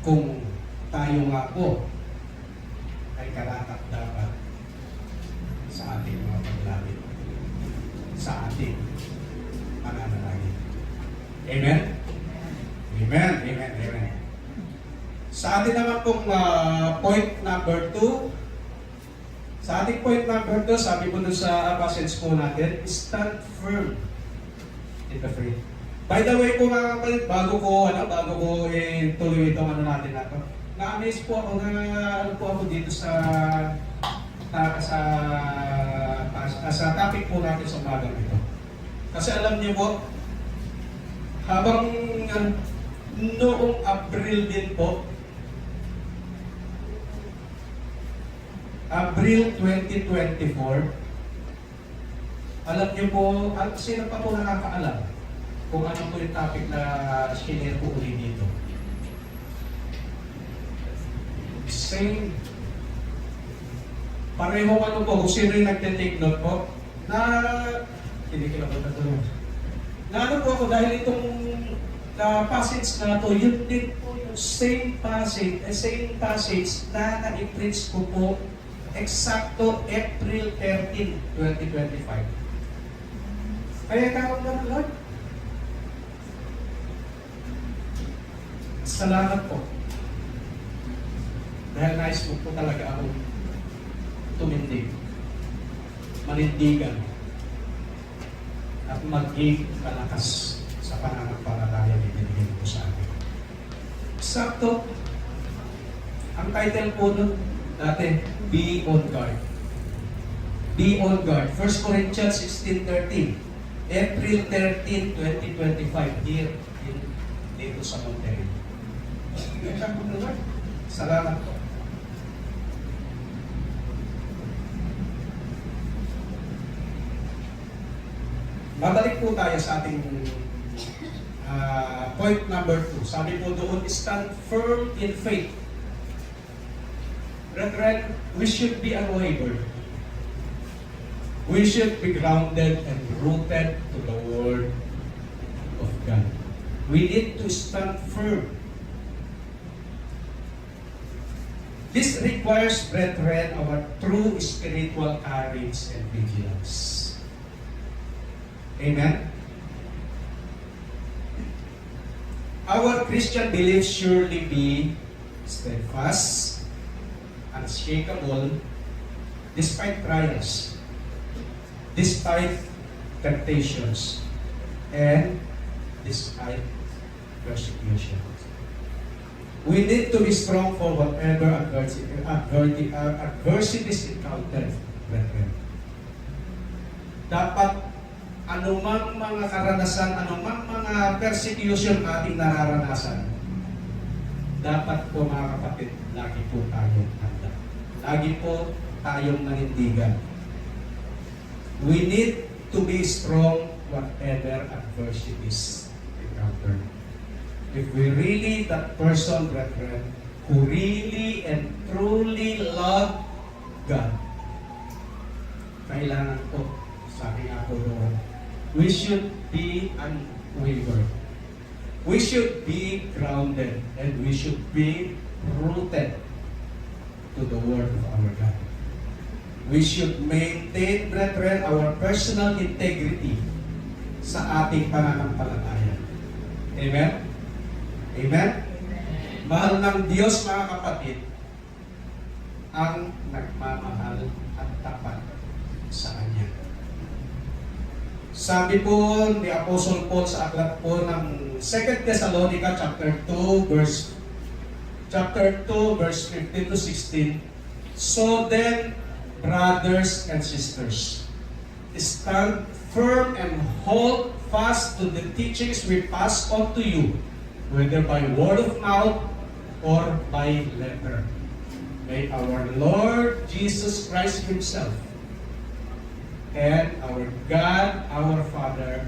Kung tayo nga po ay karapat dapat sa ating mga paglalit, sa ating pananalangin. Amen? Amen, amen, amen. Sa atin naman pong point number 2, sa ating point number 2, sabi po dun sa passage po natin, stand firm in the faith. By the way po mga kapatid, bago ko tuloy itong natin na to, na-amaze po ako dito sa topic po natin sa umagang ito. Kasi alam niyo po, habang noong April din po, April 2024, alam niyo po, sino pa po nakakaalam kung ano po yung topic na skinner po uli dito? Same. Pareho ano po, kung sino yung nagte-take note po, na hindi kilabot na tulog. Na ano po ako, dahil itong passage na to, yun din po yung same passage na na-preach ko po eksakto April 13, 2025. Kaya tawag na Lord. Salamat po. Dahil nais mo po talaga ako tumindig, manindigan, at maging kalakas sa pananampalataya na binigyan po sa akin. Sakto, ang title po nun dati, Be on Guard. Be on Guard. 1 Corinthians 16:13. April 13, 2025, here dito sa Monterrey. Salamat po. Babalik po tayo sa ating point number 2. Sabi po doon, stand firm in faith. Brethren, we should be unwavered. We should be grounded and rooted to the Word of God. We need to stand firm. This requires, brethren, our true spiritual courage and vigilance. Amen? Our Christian belief surely be steadfast, unshakable, despite trials, despite temptations, and despite persecution. We need to be strong for whatever adversities encountered, brethren. Dapat anumang mga karanasan, anumang mga persecution ating nararanasan, dapat po mga kapatid, lagi po tayong handa. Lagi po tayong nanindigan. We need to be strong whatever adversities encountered. If we really, that person, brethren, who really and truly love God, kailangan po, sabi nga po doon, we should be unwavered. We should be grounded and we should be rooted to the Word of our God. We should maintain, brethren, our personal integrity sa ating pananampalataya. Amen? Amen? Mahal ng Diyos, mga kapatid, ang nagmamahal at tapat sa Kanya. Sabi po ni Apostle Paul sa aklat po ng 2 Thessalonica chapter 2 verse 15 to 16. So then, brothers and sisters, stand firm and hold fast to the teachings we pass on to you, whether by word of mouth or by letter. May our Lord Jesus Christ Himself and our God, our Father,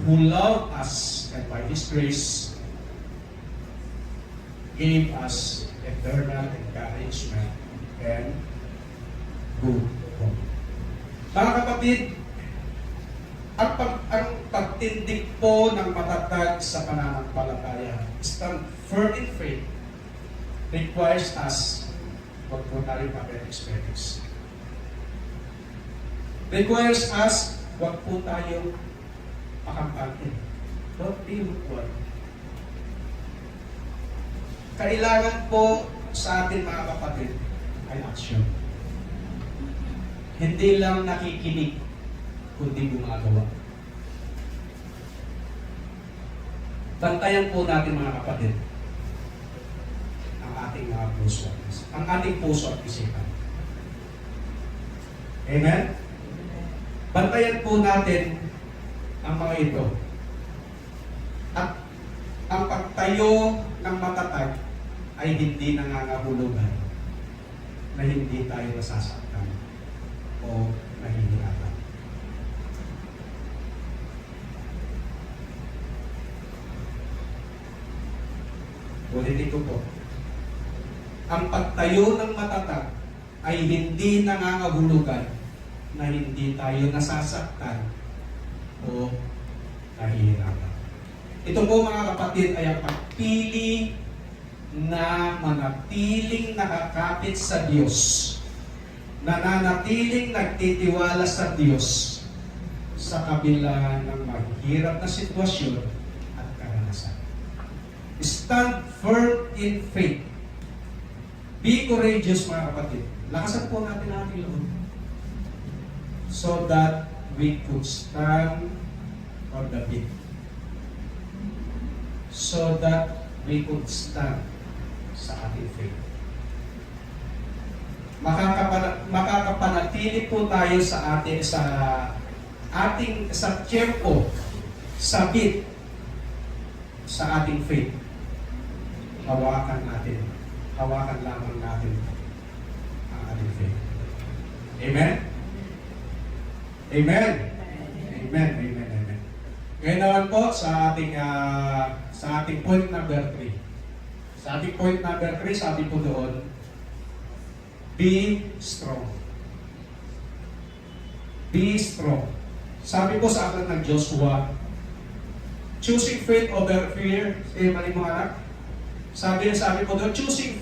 who loved us and by His grace gave us eternal encouragement and good hope. Mga kapatid, ang pagtindig po ng matatag sa pananampalataya, stand firm in faith, requires us, wag po tayo experience. Requires us, wag po tayo makampante. Don't be lukewarm. Kailangan po sa atin, mga kapatid, ay action. Hindi lang nakikinig, kundi gumagawa. Bantayan po natin, mga kapatid, ang ating mga puso, ang ating puso at isipan. Amen? Bantayan po natin ang mga ito. At ang pagtayo ng matatag ay hindi nangangahulugan na hindi tayo nasasaktan o nahihirapan. Ulitin ko po. Ang pagtayo ng matatag ay hindi nangangahulugan na hindi tayo nasasaktan o nahihirapan. Ito po, mga kapatid, ay ang pagpili na manatiling nakakapit sa Diyos, nananatiling nagtitiwala sa Diyos sa kabila ng mahirap na sitwasyon at karanasan. Stand firm in faith. Be courageous, mga kapatid. Lakasan po natin ang ating loob so that we could stand on the beat. So that we could stand sa ating faith. Makakapanatili po tayo sa ating tiyempo, sabit sa ating faith. Hawakan lamang natin ang ating faith. Amen? Amen? Amen, amen, amen. Ngayon naman po sa ating point number 3. Sa ating point number 3, sabi po doon, be strong. Be strong. Sabi po sa aklat ng Joshua, choosing faith over fear. Mali mo anak. Sabi po doon, choosing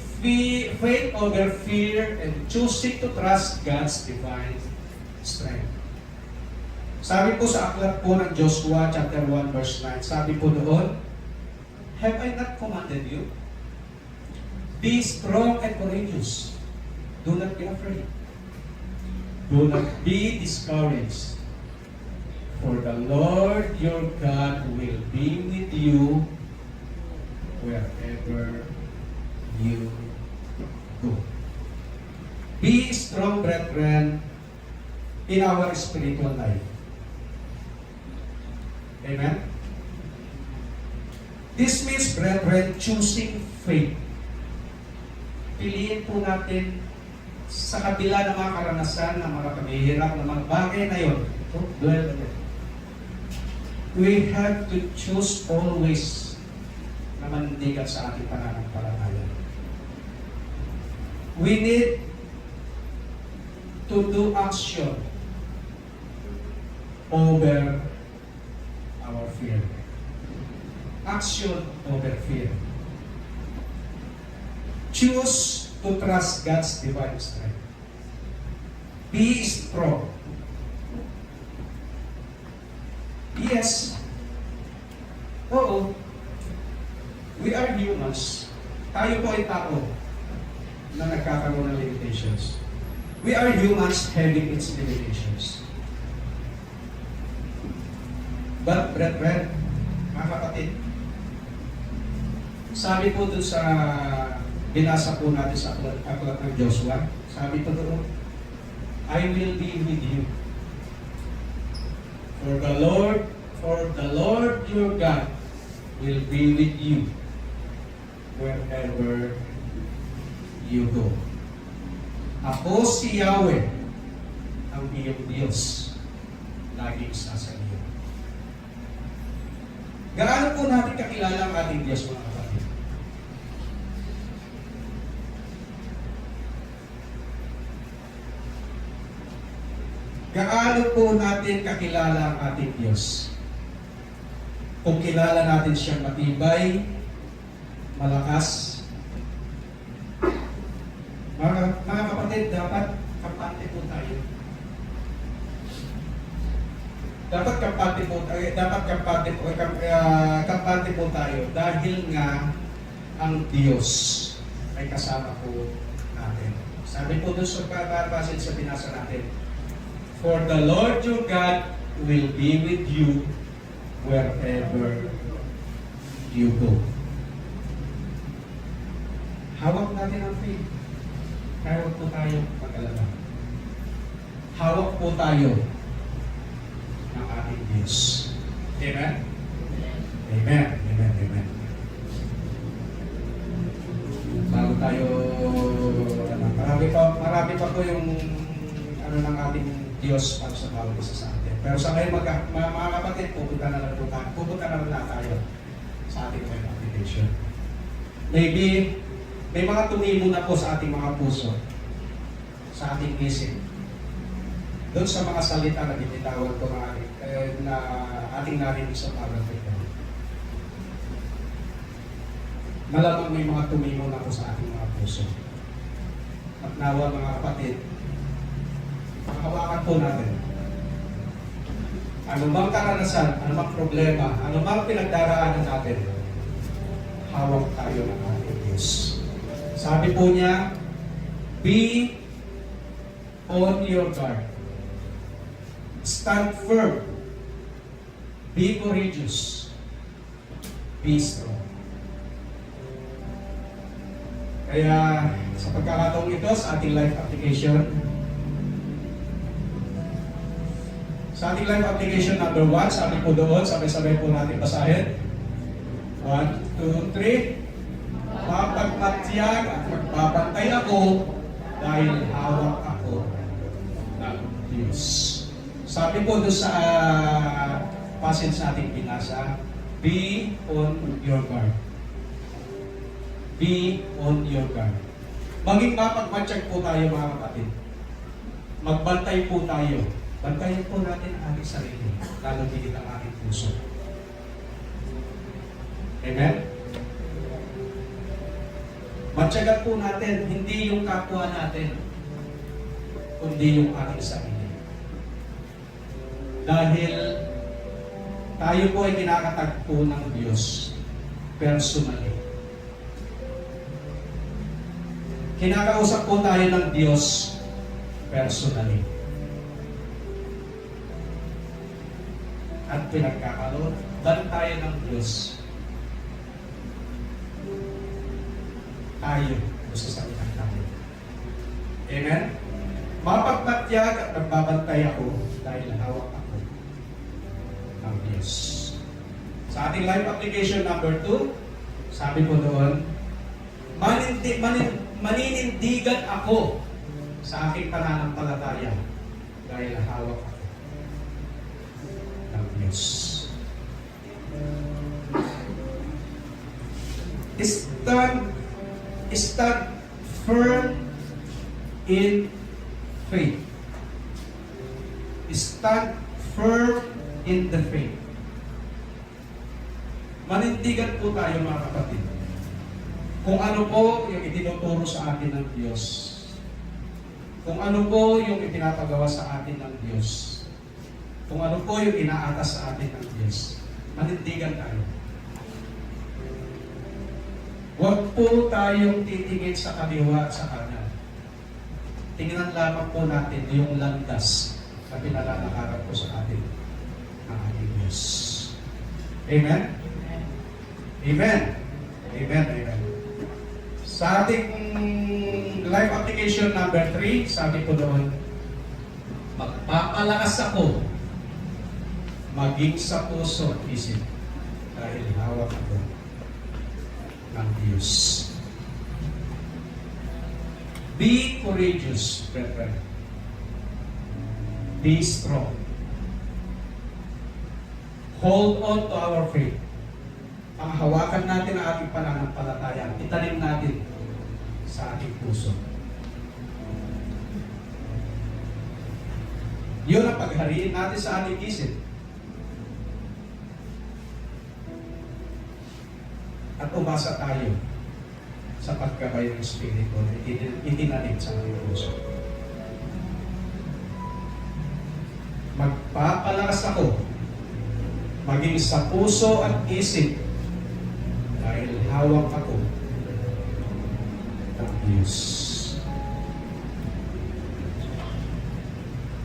faith over fear and choosing to trust God's divine strength. Sabi po sa aklat po ng Joshua chapter 1 verse 9, sabi po doon, have I not commanded you? Be strong and courageous. Do not be afraid. Do not be discouraged. For the Lord your God will be with you wherever you go. Be strong, brethren, in our spiritual life. Amen? This means, brethren, choosing faith. Piliin po natin sa kabila ng mga karanasan, ng mga pamihirap, ng mga bagay na yun. We have to choose always na manindigan sa ating pananampalataya. We need to do action over our fear. Action over fear. Choose to trust God's divine strength. Be strong. Yes. Oo. We are humans. Tayo po ay tao na nagkakaroon ng limitations. We are humans having its limitations. But, brethren, mga kapatid, sabi po dun sa binasa po natin sa aklat ng Joshua, sabi po doon, I will be with you. For the Lord your God will be with you wherever you go. Ako si Yahweh, ang iyong Diyos, laging sa iyo. Gaano po natin kakilala ang ating Diyos, mga kapatid? Gaano po natin kakilala ang ating Diyos? Kung kilala natin siyang matibay, malakas, mga kapatid, dapat kampante po tayo. Kampante po tayo dahil nga ang Diyos ay kasama po natin. Sabi po doon sa passage sa binasa natin, for the Lord your God will be with you wherever you go. Hawak natin ang faith. Kaya huwag po tayo mag-alala. Hawak po tayo ng ating Diyos. Amen? Amen. Amen. Amen. Bago tayo, marami pa po yung ng ating Diyos para sa bawat isa sa atin. Pero sa ngayon, mga kapatid, pupunta na lang tayo sa ating web application. Maybe, may mga tumimo na po sa ating mga puso, sa ating isip. Doon sa mga salita na binitawan ko na ating narinig sa paragraph ito. Malamang may mga tumimo na po sa ating mga puso. At nawa, mga kapatid, hawakan po natin. Ano bang karanasan, ano bang problema, ano bang pinagdaraanan natin, hawak tayo ng ating Diyos. Sabi po niya, be on your guard. Stand firm. Be courageous. Be strong. Kaya sa pagkakataong ito, sa ating life application, number 1, sabi po doon, sabay-sabay po natin basahin. 1, 2, 3. Mapagmatyag at magbabantay ako dahil hawak ako ng Diyos. Sabi po doon sa passage natin binasa, be on your guard. Be on your guard. Maging mapagmatyag po tayo, mga kapatid. Magbantay po tayo. Bantayan po natin ang ating sarili, lalo higit ang ating puso. Amen? Matyagan po natin, hindi yung kapwa natin, kundi yung ating sarili. Dahil tayo po ay kinakatagpo ng Diyos personally. Kinakausap po tayo ng Diyos personally. At pinagkakaroon, bantayan ng Diyos. Tayo, gusto sa ilang tayo. Amen? Mapagpatyag at nagbabantay ako dahil hawak ako ng Diyos. Sa ating life application number 2, sabi po doon, maninindigan ako sa aking pananampalataya dahil hawak ako ng Diyos. Stand firm in faith. Stand firm in the faith. Manindigan po tayo mga kapatid. Kung ano po yung itinuturo sa atin ng Diyos. Kung ano po yung ipinapagawa sa atin ng Diyos. Kung ano po yung inaatas sa atin ng Diyos. Manindigan tayo. Huwag po tayong titingin sa kaliwa at sa kanan. Tingnan lamang po natin yung landas na pinalalakaran po sa atin ng ating Diyos. Amen? Amen? Amen, amen. Sa ating life application number 3, sabi ko doon, magpapalakas ako maging sa puso at isip dahil hawak ako ng Diyos. Be courageous, brethren. Be strong. Hold on to our faith. Panghawakan natin ang ating pananampalataya. Itanim natin sa ating puso. Yun ang paghariin natin sa ating isip. At umasa tayo sa pagkabay ng Espiritu na itinanim sa ating puso. Magpapalakas ako maging sa puso at isip dahil hawak ako ng Diyos.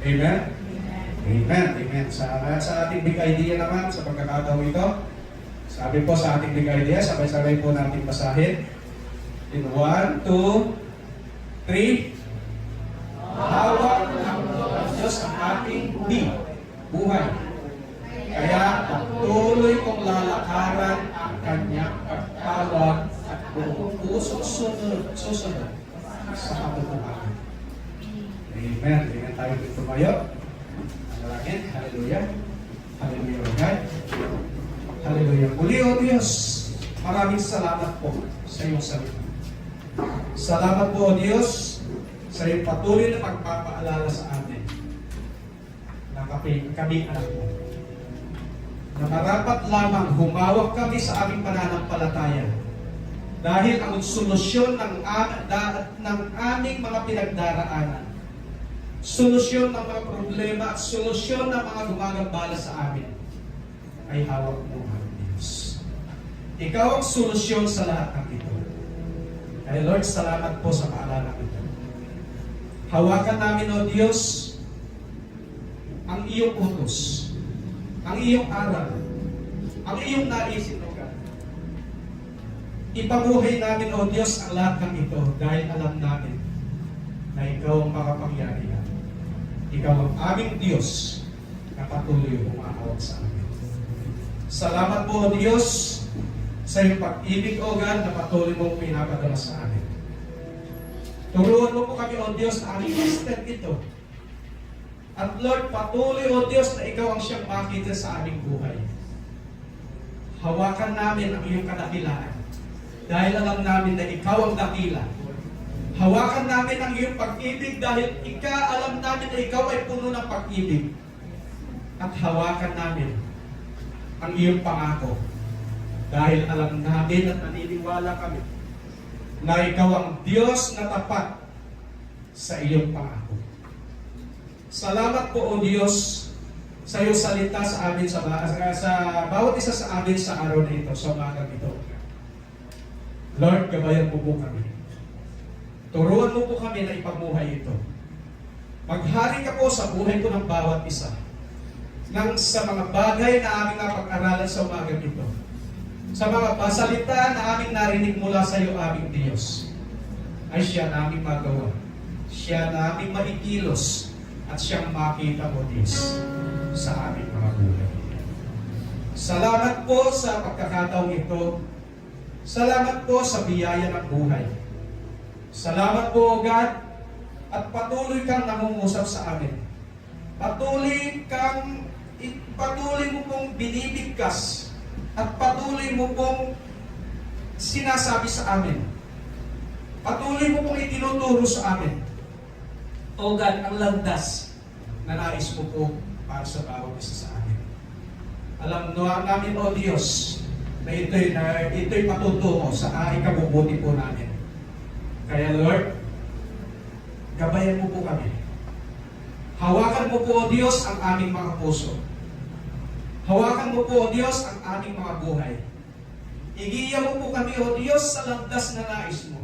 Amen? Amen. Amen. Sa ating big idea naman, sa pagkakataon ito, sabi po sa ating big idea, sabay-sabay po natin basahin. In 1, 2, 3. Hawak ng Diyos ang ating buhay. Kaya patuloy kong lalakaran ang kanyang pagtawag at buong puso susunod sa katotohanan. Amen. Amen tayo din tumayo. Manalangin. Hallelujah. Hallelujah, God. Hallelujah. Muli, O Diyos, maraming salamat po sa iyong salita. Salamat po, O Diyos, sa iyong patuloy na pagpapaalala sa atin na kami anak mo. Na marapat lamang humawak kami sa aming pananampalataya dahil ang solusyon ng aming mga pinagdaraanan, solusyon ng mga problema at solusyon ng mga gumagambala sa amin ay hawak mo, aming Diyos. Ikaw ang solusyon sa lahat ng ito. Kaya Lord, salamat po sa paalala ito. Hawakan namin, O Diyos, ang iyong utos, ang iyong aral, ang iyong naisip, O God. Ipabuhay namin, O Diyos, ang lahat ng ito dahil alam namin na ikaw ang makapangyarihan. Ikaw ang aming Diyos na patuloy umahawak sa amin. Salamat po, O Diyos, sa iyong pag-ibig, O God, na patuloy mong pinapadala sa amin. Turuan mo po kami, O Diyos, na aming step ito. At Lord, patuloy, O Diyos, na ikaw ang siyang makita sa aming buhay. Hawakan namin ang iyong kadakilaan dahil alam namin na ikaw ang dakila. Hawakan namin ang iyong pag-ibig dahil alam namin na ikaw ay puno ng pag-ibig. At hawakan namin ang iyong pangako dahil alam namin at naniniwala kami na ikaw ang Diyos na tapat sa iyong pangako. Salamat po, O Diyos, sa iyong salita sa amin sa bawat isa sa amin sa araw na ito, sa umagang ito. Lord, gabayan mo po kami. Turuan mo po kami na ipamuhay ito. Maghari ka po sa buhay ko ng bawat isa. Nang sa mga bagay na aming napag-aralan sa umagang ito. Sa mga pasalita na aming narinig mula sa iyo, aming Diyos, ay siya naming magawa. Siya naming maikilos at siyang makita mo, Diyos, sa aming mga buhay. Salamat po sa pagkakataong ito. Salamat po sa biyaya ng buhay. Salamat po, O God, at patuloy kang nangungusap sa amin. Patuloy mo pong binibigkas at patuloy mo pong sinasabi sa amin. Patuloy mo pong itinuturo sa amin. O God, ang landas na nais mo po para sa bawat isa sa amin. Alam namin, O Diyos, na ito'y patutungo sa ikabubuti po namin. Kaya Lord, gabayan mo po kami. Hawakan mo po, O Diyos, ang aming mga puso. Hawakan mo po, O Diyos, ang aming mga buhay. Igiya mo po kami, O Diyos, sa landas na nais mo.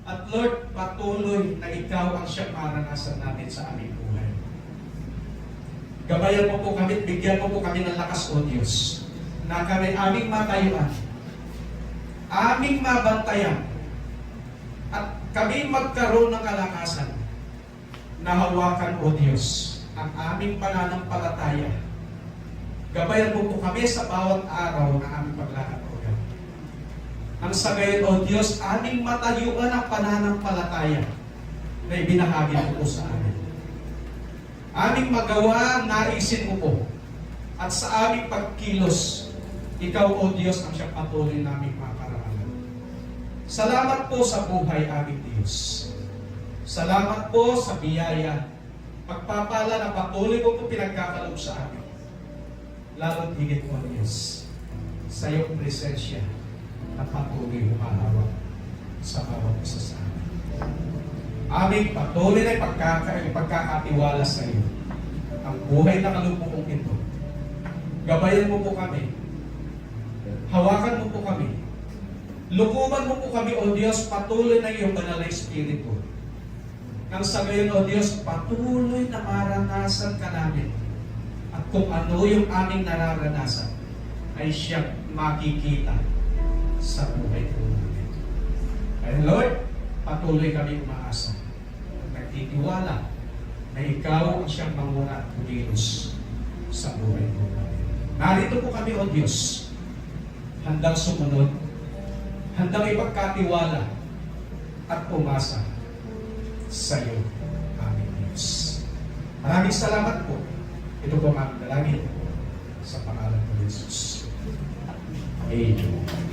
At Lord, patuloy na ikaw ang siyang maranasan natin sa aming buhay. Gabayan mo po kami, bigyan mo po kami ng lakas, O Diyos, na kami aming matayuan, aming mabantayan, at kami magkaroon ng kalakasan na hawakan, O Diyos, ang aming pananampalataya. Gabayan mo po kami sa bawat araw na aming paglakad, O God. Ang sa gayon, O Diyos, aming matayuan ang pananampalataya na ibinahagi mo po sa amin. Aming magawa ang naisin mo po. At sa aming pagkilos, ikaw, O Diyos, ang siyang patuloy naming makaramalan. Salamat po sa buhay, aming Diyos. Salamat po sa biyaya, pagpapala na patuloy mo po pinagkakaloob sa amin. Lalo't higit po, Diyos, sa iyong presensya na patuloy humahawak sa bawat isa sa amin. Aming patuloy na pagkakatiwala sa iyo. Ang buhay na kalupukong ito. Gabayan mo po kami. Hawakan mo po kami. Lukuban mo po kami, O Diyos, patuloy na iyong banal na Espiritu. Nang sa gayon, O Diyos, patuloy na maranasan ka namin. At kung ano yung aming nararanasan, ay siyang makikita sa buhay po namin. Kaya Lord, patuloy kami umaasa. Nagtitiwala na ikaw ang siyang manguna at kumilos sa buhay po namin. Narito po kami, O Diyos, handang sumunod, handang ipagkatiwala at umasa sa iyo, aming Diyos. Maraming salamat po. Ito po ang aming dalangin sa pangalan ng Jesus. Amen.